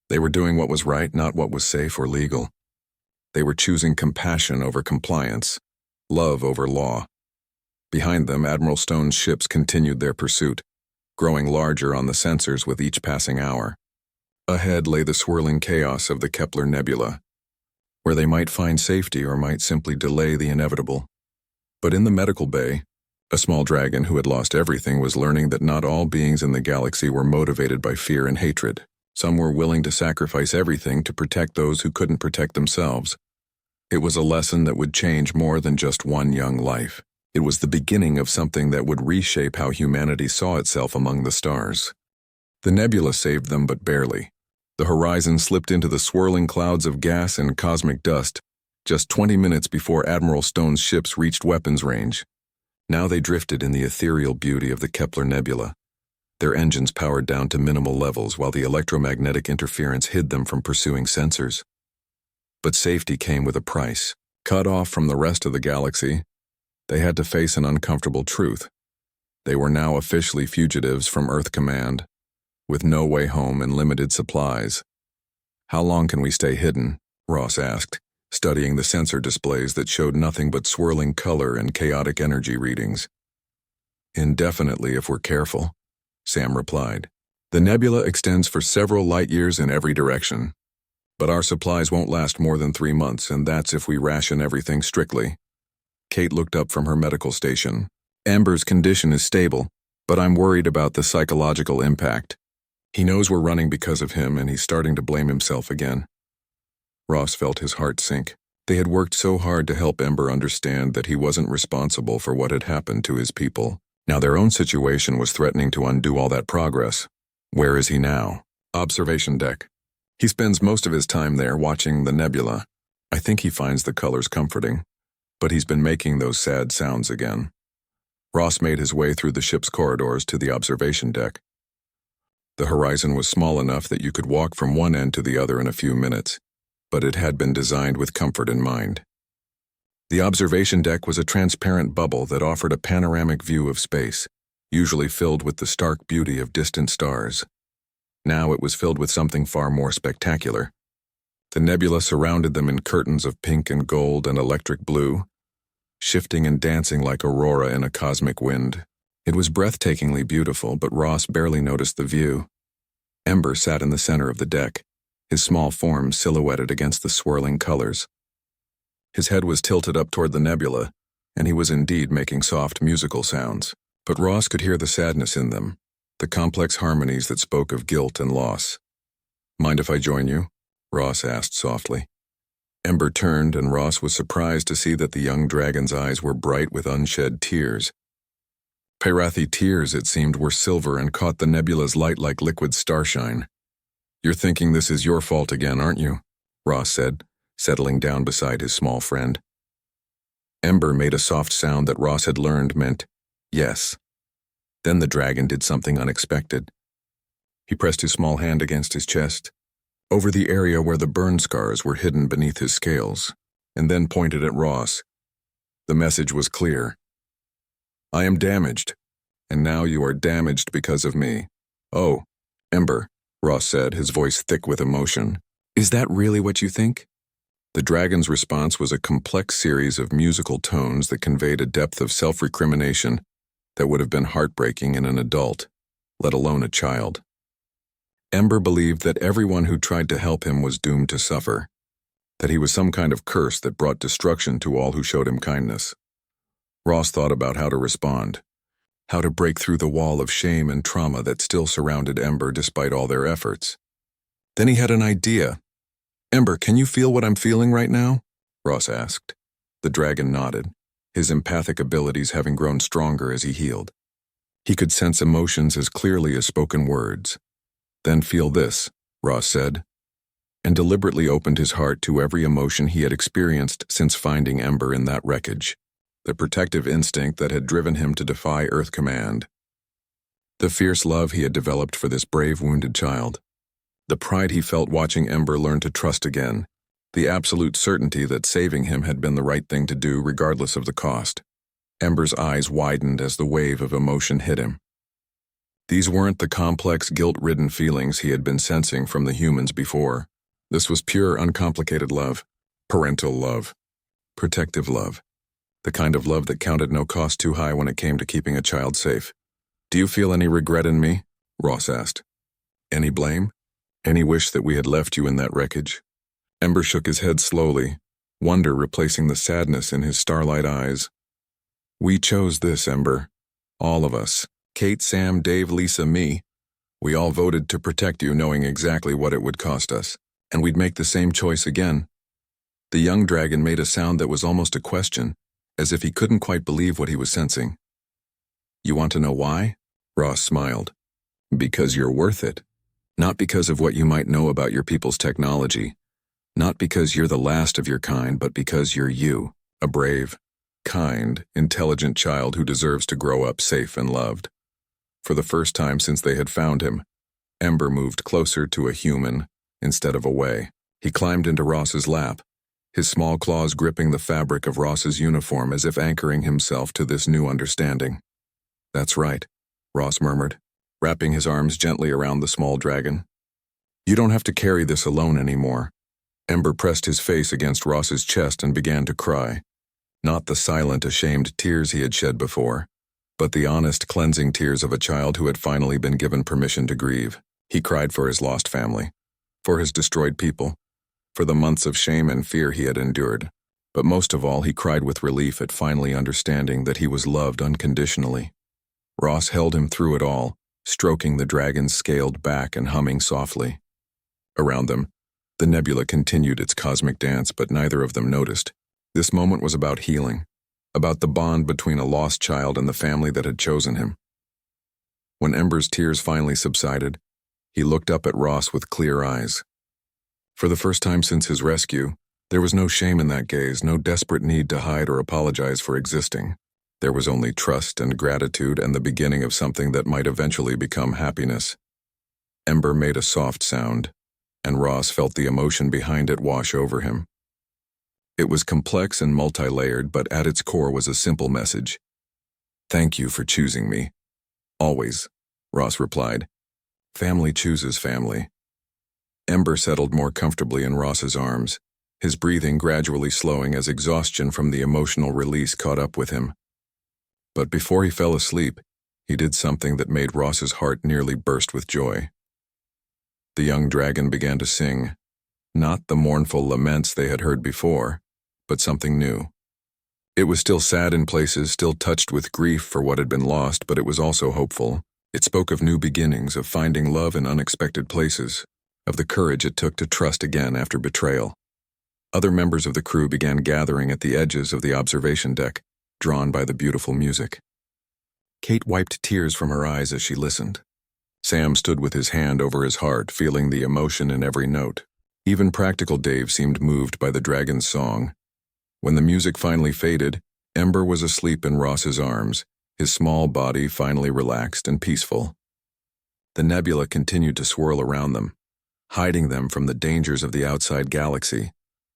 They were doing what was right, not what was safe or legal. They were choosing compassion over compliance, love over law. Behind them, Admiral Stone's ships continued their pursuit, growing larger on the sensors with each passing hour. Ahead lay the swirling chaos of the Kepler Nebula, where they might find safety or might simply delay the inevitable. But in the medical bay, a small dragon who had lost everything was learning that not all beings in the galaxy were motivated by fear and hatred. Some were willing to sacrifice everything to protect those who couldn't protect themselves. It was a lesson that would change more than just one young life. It was the beginning of something that would reshape how humanity saw itself among the stars. The nebula saved them, but barely. The Horizon slipped into the swirling clouds of gas and cosmic dust just 20 minutes before Admiral Stone's ships reached weapons range. Now they drifted in the ethereal beauty of the Kepler Nebula, their engines powered down to minimal levels while the electromagnetic interference hid them from pursuing sensors. But safety came with a price. Cut off from the rest of the galaxy, they had to face an uncomfortable truth. They were now officially fugitives from Earth Command, with no way home and limited supplies. "How long can we stay hidden?" Ross asked, studying the sensor displays that showed nothing but swirling color and chaotic energy readings. "Indefinitely if we're careful," Sam replied. "The nebula extends for several light years in every direction. But our supplies won't last more than 3 months, and that's if we ration everything strictly." Kate looked up from her medical station. "Ember's condition is stable, but I'm worried about the psychological impact. He knows we're running because of him, and he's starting to blame himself again." Ross felt his heart sink. They had worked so hard to help Ember understand that he wasn't responsible for what had happened to his people. Now their own situation was threatening to undo all that progress. "Where is he now?" "Observation deck. He spends most of his time there watching the nebula. I think he finds the colors comforting, but he's been making those sad sounds again. Ross made his way through the ship's corridors to the observation deck. The horizon was small enough that you could walk from one end to the other in a few minutes, but it had been designed with comfort in mind. The observation deck was a transparent bubble that offered a panoramic view of space, usually filled with the stark beauty of distant stars. Now it was filled with something far more spectacular. The nebula surrounded them in curtains of pink and gold and electric blue, shifting and dancing like aurora in a cosmic wind. It was breathtakingly beautiful, but Ross barely noticed the view. Ember sat in the center of the deck, his small form silhouetted against the swirling colors. His head was tilted up toward the nebula, and he was indeed making soft musical sounds. But Ross could hear the sadness in them, the complex harmonies that spoke of guilt and loss. "Mind if I join you?" Ross asked softly. Ember turned, and Ross was surprised to see that the young dragon's eyes were bright with unshed tears. Pyrathi tears, it seemed, were silver and caught the nebula's light like liquid starshine. "You're thinking this is your fault again, aren't you?" Ross said, settling down beside his small friend. Ember made a soft sound that Ross had learned meant yes. Then the dragon did something unexpected. He pressed his small hand against his chest, over the area where the burn scars were hidden beneath his scales, and then pointed at Ross. The message was clear. "I am damaged, and now you are damaged because of me." "Oh, Ember," Ross said, his voice thick with emotion. "Is that really what you think?" The dragon's response was a complex series of musical tones that conveyed a depth of self-recrimination that would have been heartbreaking in an adult, let alone a child. Ember believed that everyone who tried to help him was doomed to suffer, that he was some kind of curse that brought destruction to all who showed him kindness. Ross thought about how to respond, how to break through the wall of shame and trauma that still surrounded Ember despite all their efforts. Then he had an idea. "Ember, can you feel what I'm feeling right now?" Ross asked. The dragon nodded, his empathic abilities having grown stronger as he healed. He could sense emotions as clearly as spoken words. "Then feel this," Ross said, and deliberately opened his heart to every emotion he had experienced since finding Ember in that wreckage, the protective instinct that had driven him to defy Earth command, the fierce love he had developed for this brave wounded child, the pride he felt watching Ember learn to trust again, the absolute certainty that saving him had been the right thing to do regardless of the cost. Ember's eyes widened as the wave of emotion hit him. These weren't the complex, guilt-ridden feelings he had been sensing from the humans before. This was pure, uncomplicated love, parental love, protective love, the kind of love that counted no cost too high when it came to keeping a child safe. "Do you feel any regret in me?" Ross asked. "Any blame? Any wish that we had left you in that wreckage?" Ember shook his head slowly, wonder replacing the sadness in his starlight eyes. "We chose this, Ember. All of us. Kate, Sam, Dave, Lisa, me. We all voted to protect you knowing exactly what it would cost us, and we'd make the same choice again." The young dragon made a sound that was almost a question, as if he couldn't quite believe what he was sensing. "You want to know why?" Ross smiled. "Because you're worth it. Not because of what you might know about your people's technology. Not because you're the last of your kind, but because you're you, a brave, kind, intelligent child who deserves to grow up safe and loved." For the first time since they had found him, Ember moved closer to a human instead of away. He climbed into Ross's lap, his small claws gripping the fabric of Ross's uniform as if anchoring himself to this new understanding. "That's right," Ross murmured, wrapping his arms gently around the small dragon. "You don't have to carry this alone anymore." Ember pressed his face against Ross's chest and began to cry. Not the silent, ashamed tears he had shed before, but the honest, cleansing tears of a child who had finally been given permission to grieve. He cried for his lost family, for his destroyed people, for the months of shame and fear he had endured. But most of all, he cried with relief at finally understanding that he was loved unconditionally. Ross held him through it all, stroking the dragon's scaled back and humming softly. Around them, the nebula continued its cosmic dance, but neither of them noticed. This moment was about healing, about the bond between a lost child and the family that had chosen him. When Ember's tears finally subsided, he looked up at Ross with clear eyes. For the first time since his rescue, There was no shame in that gaze, no desperate need to hide or apologize for existing. There was only trust and gratitude and the beginning of something that might eventually become happiness. Ember made a soft sound, and Ross felt the emotion behind it wash over him. It was complex and multi-layered, but at its core was a simple message. "Thank you for choosing me." "Always," Ross replied. "Family chooses family." Ember settled more comfortably in Ross's arms, his breathing gradually slowing as exhaustion from the emotional release caught up with him. But before he fell asleep, he did something that made Ross's heart nearly burst with joy. The young dragon began to sing, not the mournful laments they had heard before, but something new. It was still sad in places, still touched with grief for what had been lost, but it was also hopeful. It spoke of new beginnings, of finding love in unexpected places, of the courage it took to trust again after betrayal. Other members of the crew began gathering at the edges of the observation deck, drawn by the beautiful music. Kate wiped tears from her eyes as she listened. Sam stood with his hand over his heart, feeling the emotion in every note. Even practical Dave seemed moved by the dragon's song. When the music finally faded, Ember was asleep in Ross's arms, his small body finally relaxed and peaceful. The nebula continued to swirl around them, hiding them from the dangers of the outside galaxy,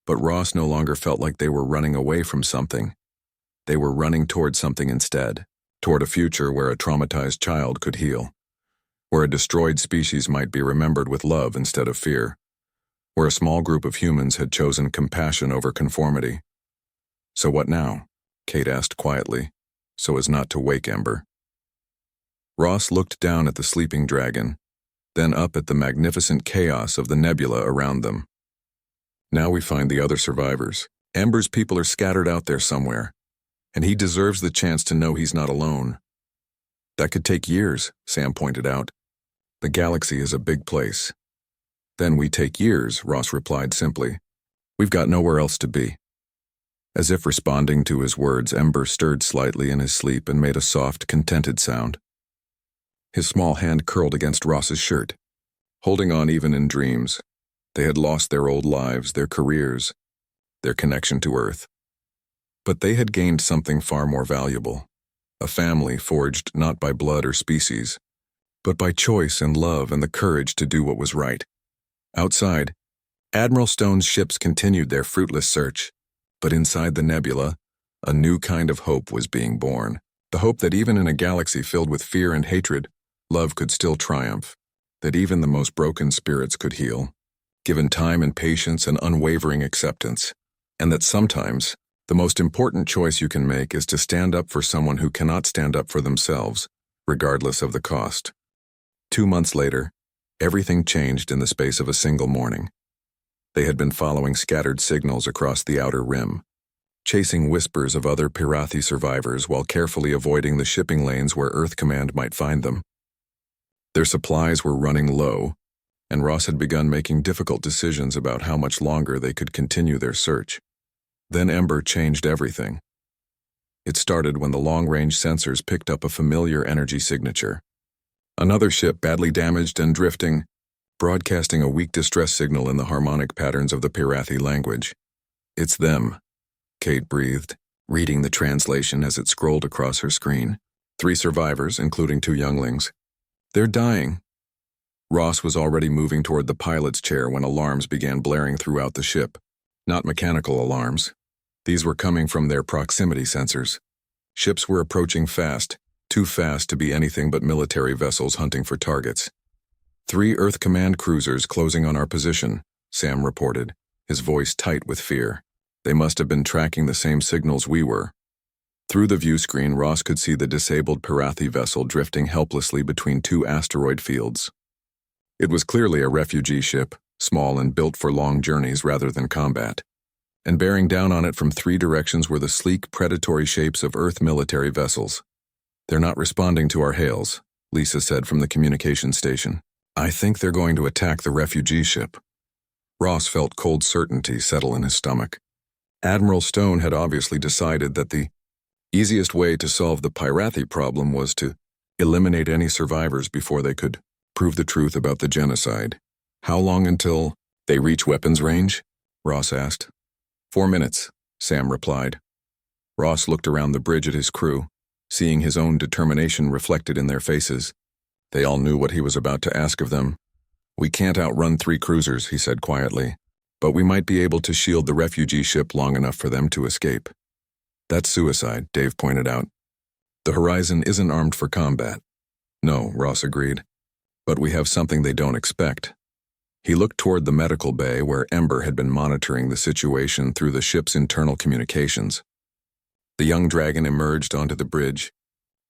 but Ross no longer felt like they were running away from something. They were running toward something instead, toward a future where a traumatized child could heal, where a destroyed species might be remembered with love instead of fear, where a small group of humans had chosen compassion over conformity. "So what now?" Kate asked quietly, so as not to wake Ember. Ross looked down at the sleeping dragon, then up at the magnificent chaos of the nebula around them. "Now we find the other survivors. Ember's people are scattered out there somewhere, and he deserves the chance to know he's not alone." "That could take years," Sam pointed out. "The galaxy is a big place." "Then we take years," Ross replied simply. "We've got nowhere else to be." As if responding to his words, Ember stirred slightly in his sleep and made a soft, contented sound. His small hand curled against Ross's shirt, holding on even in dreams. They had lost their old lives, their careers, their connection to Earth. But they had gained something far more valuable, a family forged not by blood or species, but by choice and love and the courage to do what was right. Outside, Admiral Stone's ships continued their fruitless search, but inside the nebula, a new kind of hope was being born. The hope that even in a galaxy filled with fear and hatred, love could still triumph, that even the most broken spirits could heal, given time and patience and unwavering acceptance, and that sometimes the most important choice you can make is to stand up for someone who cannot stand up for themselves, regardless of the cost. 2 months later, everything changed in the space of a single morning. They had been following scattered signals across the outer rim, chasing whispers of other Pirathi survivors while carefully avoiding the shipping lanes where Earth Command might find them. Their supplies were running low, and Ross had begun making difficult decisions about how much longer they could continue their search. Then Ember changed everything. It started when the long-range sensors picked up a familiar energy signature. Another ship badly damaged and drifting, broadcasting a weak distress signal in the harmonic patterns of the Pirathi language. "It's them," Kate breathed, reading the translation as it scrolled across her screen. 3 survivors, including 2 younglings. "They're dying." Ross was already moving toward the pilot's chair when alarms began blaring throughout the ship. Not mechanical alarms. These were coming from their proximity sensors. Ships were approaching fast, too fast to be anything but military vessels hunting for targets. 3 Earth Command cruisers closing on our position, Sam reported, his voice tight with fear. They must have been tracking the same signals we were. Through the view screen, Ross could see the disabled Pirathi vessel drifting helplessly between 2 asteroid fields. It was clearly a refugee ship, small and built for long journeys rather than combat. And bearing down on it from 3 directions were the sleek, predatory shapes of Earth military vessels. "They're not responding to our hails," Lisa said from the communication station. "I think they're going to attack the refugee ship." Ross felt cold certainty settle in his stomach. Admiral Stone had obviously decided that the easiest way to solve the Pirathi problem was to eliminate any survivors before they could prove the truth about the genocide. "How long until they reach weapons range?" Ross asked. 4 minutes, Sam replied. Ross looked around the bridge at his crew, seeing his own determination reflected in their faces. They all knew what he was about to ask of them. We can't outrun 3 cruisers, he said quietly, but we might be able to shield the refugee ship long enough for them to escape. That's suicide, Dave pointed out. The Horizon isn't armed for combat. No, Ross agreed, but we have something they don't expect. He looked toward the medical bay where Ember had been monitoring the situation through the ship's internal communications. The young dragon emerged onto the bridge,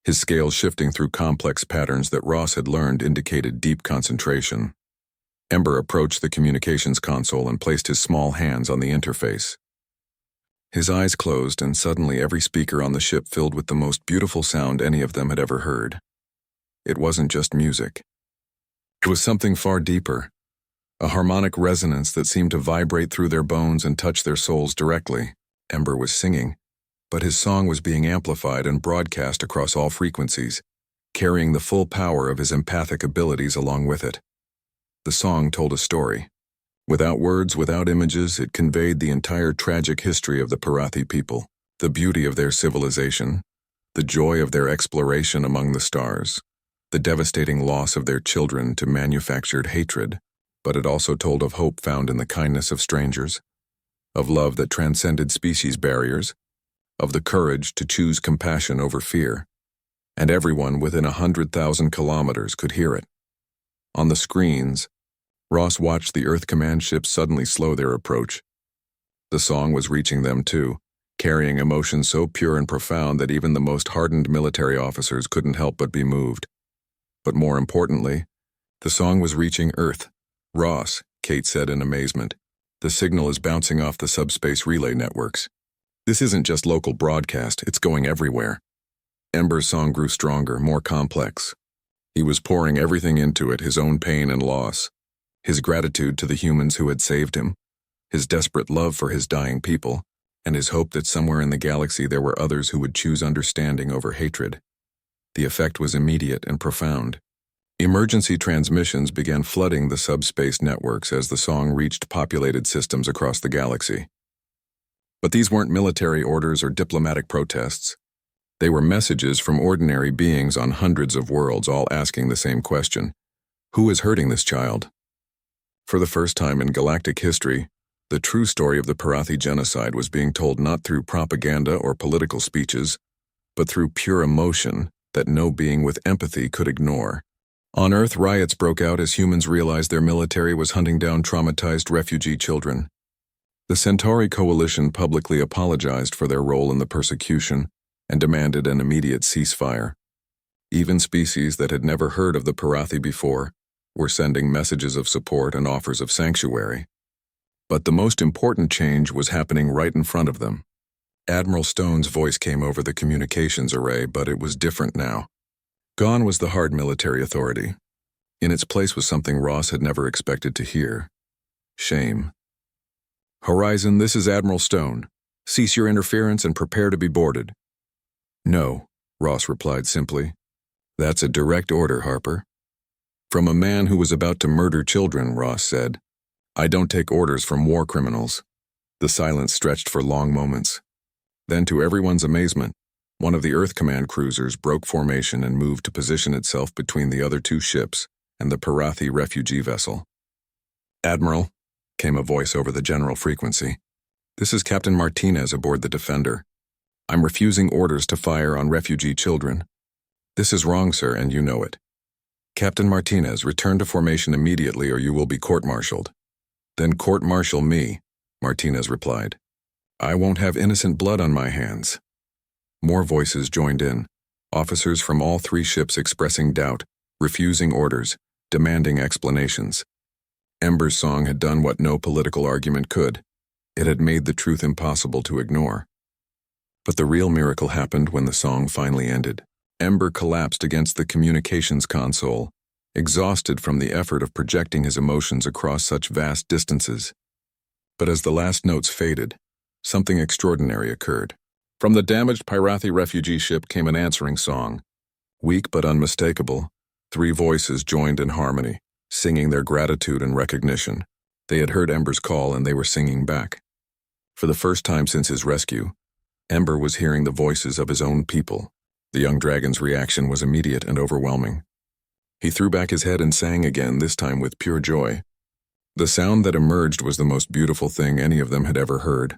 his scales shifting through complex patterns that Ross had learned indicated deep concentration. Ember approached the communications console and placed his small hands on the interface. His eyes closed, and suddenly every speaker on the ship filled with the most beautiful sound any of them had ever heard. It wasn't just music. It was something far deeper, a harmonic resonance that seemed to vibrate through their bones and touch their souls directly. Ember was singing, but his song was being amplified and broadcast across all frequencies, carrying the full power of his empathic abilities along with it. The song told a story. Without words, without images, it conveyed the entire tragic history of the Parathi people, the beauty of their civilization, the joy of their exploration among the stars, the devastating loss of their children to manufactured hatred, but it also told of hope found in the kindness of strangers, of love that transcended species barriers, of the courage to choose compassion over fear, and everyone within 100,000 kilometers could hear it. On the screens, Ross watched the Earth Command ships suddenly slow their approach. The song was reaching them too, carrying emotion so pure and profound that even the most hardened military officers couldn't help but be moved. But more importantly, the song was reaching Earth. Ross, Kate said in amazement, the signal is bouncing off the subspace relay networks. This isn't just local broadcast, it's going everywhere. Ember's song grew stronger, more complex. He was pouring everything into it, his own pain and loss, his gratitude to the humans who had saved him, his desperate love for his dying people, and his hope that somewhere in the galaxy there were others who would choose understanding over hatred. The effect was immediate and profound. Emergency transmissions began flooding the subspace networks as the song reached populated systems across the galaxy. But these weren't military orders or diplomatic protests. They were messages from ordinary beings on hundreds of worlds, all asking the same question: who is hurting this child? For the first time in galactic history, the true story of the Parathi genocide was being told not through propaganda or political speeches, but through pure emotion that no being with empathy could ignore. On Earth, riots broke out as humans realized their military was hunting down traumatized refugee children. The Centauri Coalition publicly apologized for their role in the persecution and demanded an immediate ceasefire. Even species that had never heard of the Parathi before were sending messages of support and offers of sanctuary. But the most important change was happening right in front of them. Admiral Stone's voice came over the communications array, but it was different now. Gone was the hard military authority. In its place was something Ross had never expected to hear: shame. Horizon, this is Admiral Stone. Cease your interference and prepare to be boarded. No, Ross replied simply. That's a direct order, Harper. From a man who was about to murder children, Ross said. I don't take orders from war criminals. The silence stretched for long moments. Then, to everyone's amazement, one of the Earth Command cruisers broke formation and moved to position itself between the other 2 ships and the Parathi refugee vessel. Admiral, came a voice over the general frequency. This is Captain Martinez aboard the Defender. I'm refusing orders to fire on refugee children. This is wrong, sir, and you know it. Captain Martinez, return to formation immediately or you will be court-martialed. Then court-martial me, Martinez replied. I won't have innocent blood on my hands. More voices joined in, officers from all 3 ships expressing doubt, refusing orders, demanding explanations. Ember's song had done what no political argument could. It had made the truth impossible to ignore. But the real miracle happened when the song finally ended. Ember collapsed against the communications console, exhausted from the effort of projecting his emotions across such vast distances. But as the last notes faded, something extraordinary occurred. From the damaged Parathi refugee ship came an answering song. Weak but unmistakable, 3 voices joined in harmony, singing their gratitude and recognition. They had heard Ember's call and they were singing back. For the first time since his rescue, Ember was hearing the voices of his own people. The young dragon's reaction was immediate and overwhelming. He threw back his head and sang again, this time with pure joy. The sound that emerged was the most beautiful thing any of them had ever heard,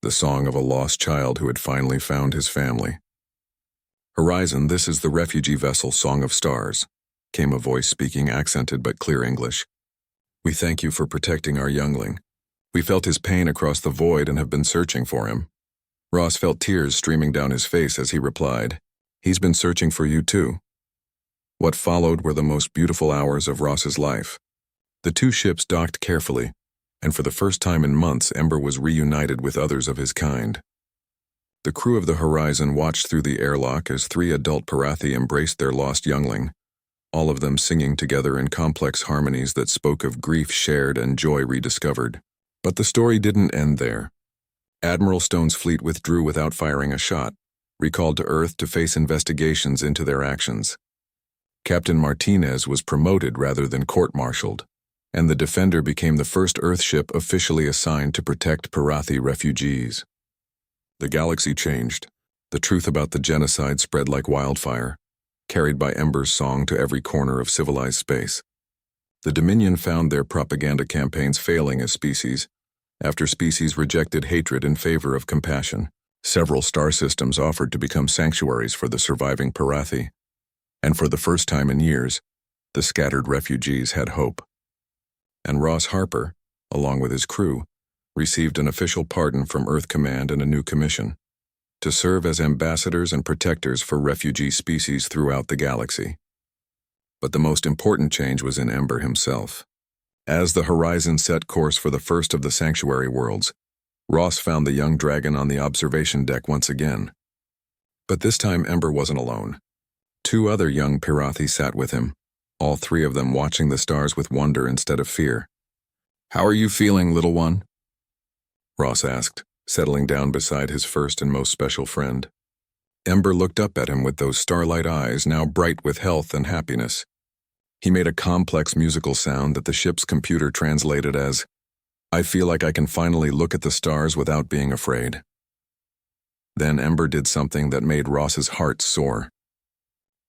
the song of a lost child who had finally found his family. "Horizon, this is the refugee vessel Song of Stars," came a voice speaking accented but clear English. "We thank you for protecting our youngling. We felt his pain across the void and have been searching for him." Ross felt tears streaming down his face as he replied, "He's been searching for you too." What followed were the most beautiful hours of Ross's life. The two ships docked carefully, and for the first time in months Ember was reunited with others of his kind. The crew of the Horizon watched through the airlock as 3 adult Parathi embraced their lost youngling, all of them singing together in complex harmonies that spoke of grief shared and joy rediscovered. But the story didn't end there. Admiral Stone's fleet withdrew without firing a shot, recalled to Earth to face investigations into their actions. Captain Martinez was promoted rather than court-martialed, and the Defender became the first Earth ship officially assigned to protect Parathi refugees. The galaxy changed. The truth about the genocide spread like wildfire, carried by Ember's song to every corner of civilized space. The Dominion found their propaganda campaigns failing as species, after species rejected hatred in favor of compassion. Several star systems offered to become sanctuaries for the surviving Parathi, and for the first time in years, the scattered refugees had hope. And Ross Harper, along with his crew, received an official pardon from Earth Command and a new commission to serve as ambassadors and protectors for refugee species throughout the galaxy. But the most important change was in Ember himself. As the Horizon set course for the first of the sanctuary worlds, Ross found the young dragon on the observation deck once again. But this time Ember wasn't alone. 2 other young Parathi sat with him, all 3 of them watching the stars with wonder instead of fear. "How are you feeling, little one?" Ross asked, settling down beside his first and most special friend. Ember looked up at him with those starlight eyes now bright with health and happiness. He made a complex musical sound that the ship's computer translated as, "I feel like I can finally look at the stars without being afraid." Then Ember did something that made Ross's heart soar.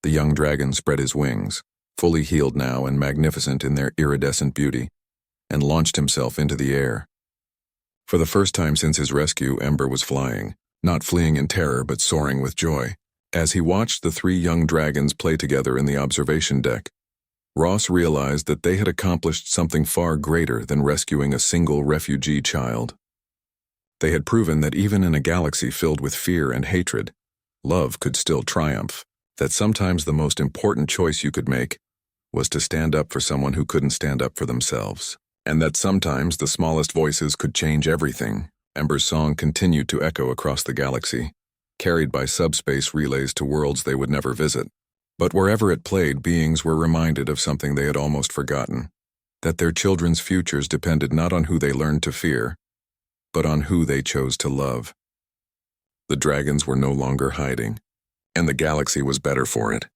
The young dragon spread his wings, fully healed now and magnificent in their iridescent beauty, and launched himself into the air. For the first time since his rescue, Ember was flying, not fleeing in terror but soaring with joy. As he watched the 3 young dragons play together in the observation deck, Ross realized that they had accomplished something far greater than rescuing a single refugee child. They had proven that even in a galaxy filled with fear and hatred, love could still triumph, that sometimes the most important choice you could make was to stand up for someone who couldn't stand up for themselves, and that sometimes the smallest voices could change everything. Ember's song continued to echo across the galaxy, carried by subspace relays to worlds they would never visit. But wherever it played, beings were reminded of something they had almost forgotten, that their children's futures depended not on who they learned to fear, but on who they chose to love. The dragons were no longer hiding, and the galaxy was better for it.